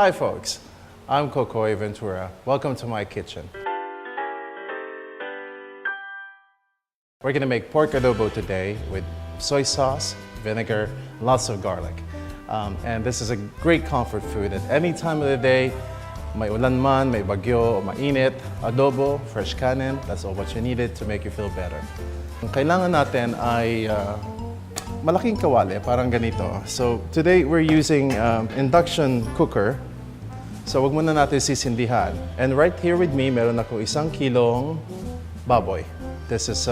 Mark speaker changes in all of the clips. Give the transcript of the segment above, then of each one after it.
Speaker 1: Hi folks, I'm Cocoy Ventura. Welcome to my kitchen. We're gonna make pork adobo today with soy sauce, vinegar, lots of garlic. And this is a great comfort food at any time of the day. May ulan man, may bagyo, o mainit, adobo, fresh kanin, that's all what you needed to make you feel better. Ang kailangan natin ay malaking kawali, parang ganito. So today we're using induction cooker. So wag muna natin sisindihan. And right here with me, meron ako 1 kilong baboy. This is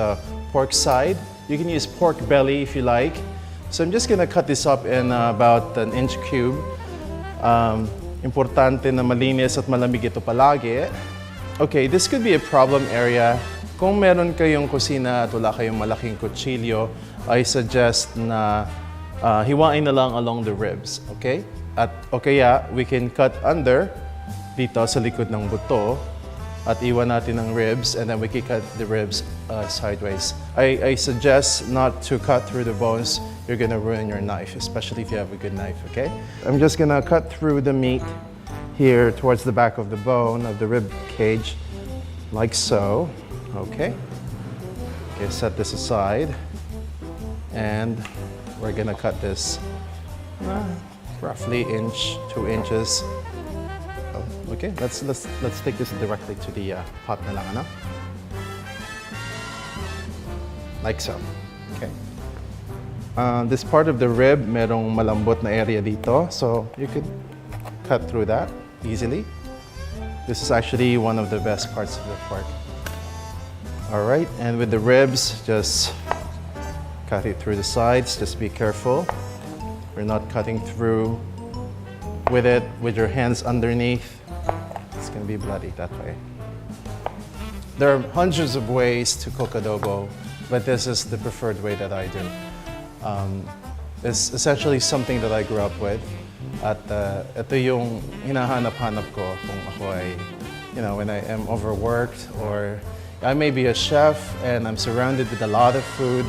Speaker 1: pork side. You can use pork belly if you like. So I'm just gonna cut this up in about 1 inch cube. Importante na malinis at malamig ito palagi. Okay, this could be a problem area. Kung meron kayong kusina at wala kayong malaking kutsilyo, I suggest na hiwain na lang along the ribs, okay? At o kaya, we can cut under dito sa likod ng buto at iwan natin ng ribs and then we can cut the ribs sideways. I suggest not to cut through the bones. You're gonna ruin your knife, especially if you have a good knife, okay? I'm just gonna cut through the meat here towards the back of the bone of the rib cage, like so, okay? Okay, set this aside. And we're gonna cut this roughly 1 inch, 2 inches. Okay, let's take this directly to the pot na lang, ano? Like so. Okay. This part of the rib, merong malambot na area dito, so you could cut through that easily. This is actually one of the best parts of the pork. All right, and with the ribs, just cut it through the sides. Just be careful. We're not cutting through with it with your hands underneath. It's gonna be bloody that way. There are hundreds of ways to cook adobo, but this is the preferred way that I do. It's essentially something that I grew up with. At ito yung hinahanap-hanap ko kung ako ay, you know, when I am overworked or I may be a chef and I'm surrounded with a lot of food,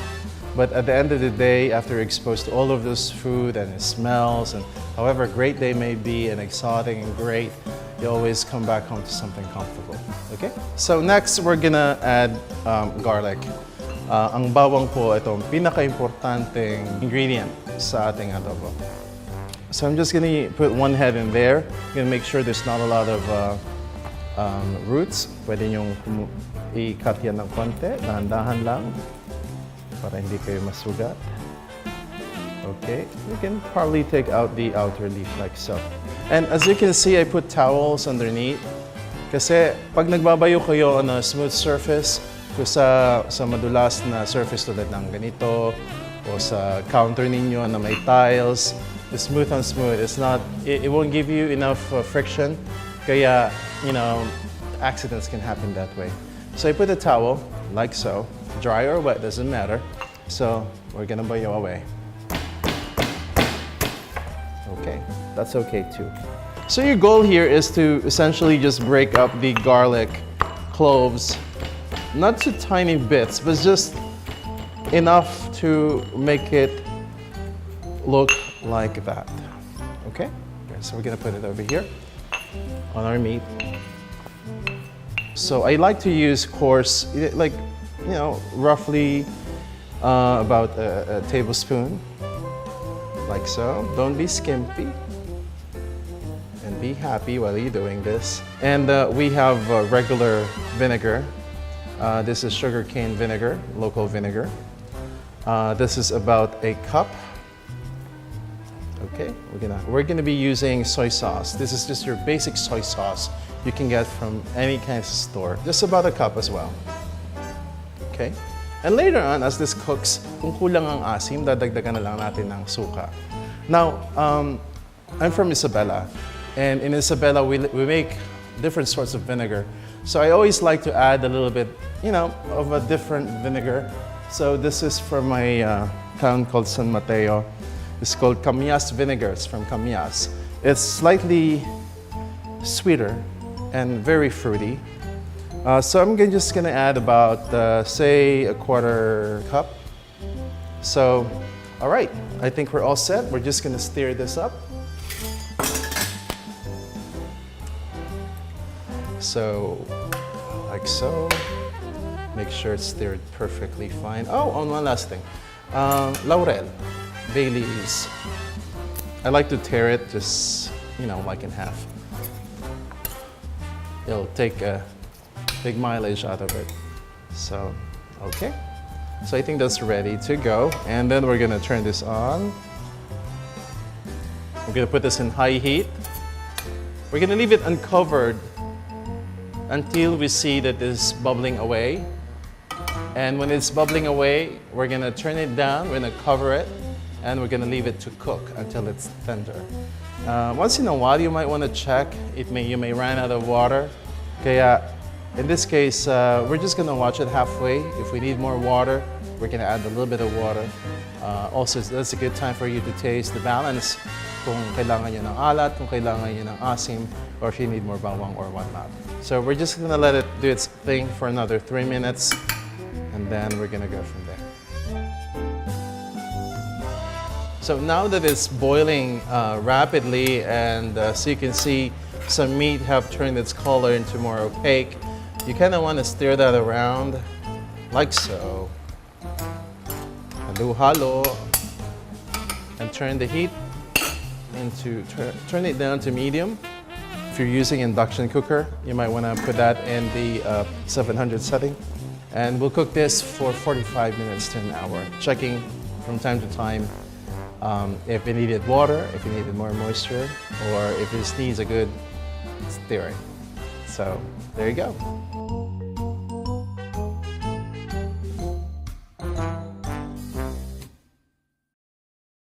Speaker 1: but at the end of the day, after you're exposed to all of this food and it smells and however great they may be and exciting and great, you always come back home to something comfortable, okay? So next, we're gonna add garlic. Ang bawang po, itong pinaka-importanting ingredient sa ating adobo. So I'm just gonna put 1 head in there. I'm gonna make sure there's not a lot of roots. Pwede nyong i-cut yan ng konti, dahan-dahan lang, para hindi kayo masugat. Okay, we can probably take out the outer leaf like so. And as you can see, I put towels underneath. Kasi pag nagbabayo kayo on a smooth surface, kung sa madulas na surface tulad ng ganito, o sa counter ninyo na may tiles, it's smooth on smooth. It won't give you enough friction. Kaya, you know, accidents can happen that way. So I put a towel, like so. Dry or wet, doesn't matter. So we're gonna bayo away. Okay, that's okay too. So your goal here is to essentially just break up the garlic cloves, not to tiny bits, but just enough to make it look like that. Okay, so we're gonna put it over here on our meat. So I like to use coarse, like, you know, roughly about a tablespoon, like so. Don't be skimpy and be happy while you're doing this. And we have regular vinegar. This is sugarcane vinegar, local vinegar. This is about 1 cup. Okay, we're gonna be using soy sauce. This is just your basic soy sauce you can get from any kind of store. Just about 1 cup as well. Okay? And later on, as this cooks, kung kulang ang asim, dadagdagan na lang natin ng suka. Now, I'm from Isabela, and in Isabela, we make different sorts of vinegar. So I always like to add a little bit, you know, of a different vinegar. So this is from my town called San Mateo. It's called Camillas vinegar. It's from Camillas. It's slightly sweeter and very fruity. So I'm just gonna add about, say, 1/4 cup. So, all right, I think we're all set. We're just gonna stir this up. So, like so. Make sure it's stirred perfectly fine. Oh, and one last thing. Laurel, bay leaves. I like to tear it just, like in half. It'll take a big mileage out of it. So, okay. So I think that's ready to go. And then we're gonna turn this on. We're gonna put this in high heat. We're gonna leave it uncovered until we see that it's bubbling away. And when it's bubbling away, we're gonna turn it down, we're gonna cover it, and we're gonna leave it to cook until it's tender. Once in a while, you might wanna check. You may run out of water. Kaya, in this case, we're just gonna watch it halfway. If we need more water, we're gonna add a little bit of water. Also, that's a good time for you to taste the balance. Kung kailangan nyo ng alat, kung kailangan nyo ng asim, or if you need more bawang or whatnot. So we're just gonna let it do its thing for another 3 minutes, and then we're gonna go from there. So now that it's boiling rapidly, and so you can see some meat have turned its color into more opaque, you kind of want to stir that around like so. Halo-halo, and turn the heat turn it down to medium. If you're using induction cooker, you might want to put that in the 700 setting. And we'll cook this for 45 minutes to an hour, checking from time to time if it needed water, if it needed more moisture, or if it needs a good stirring. So there you go.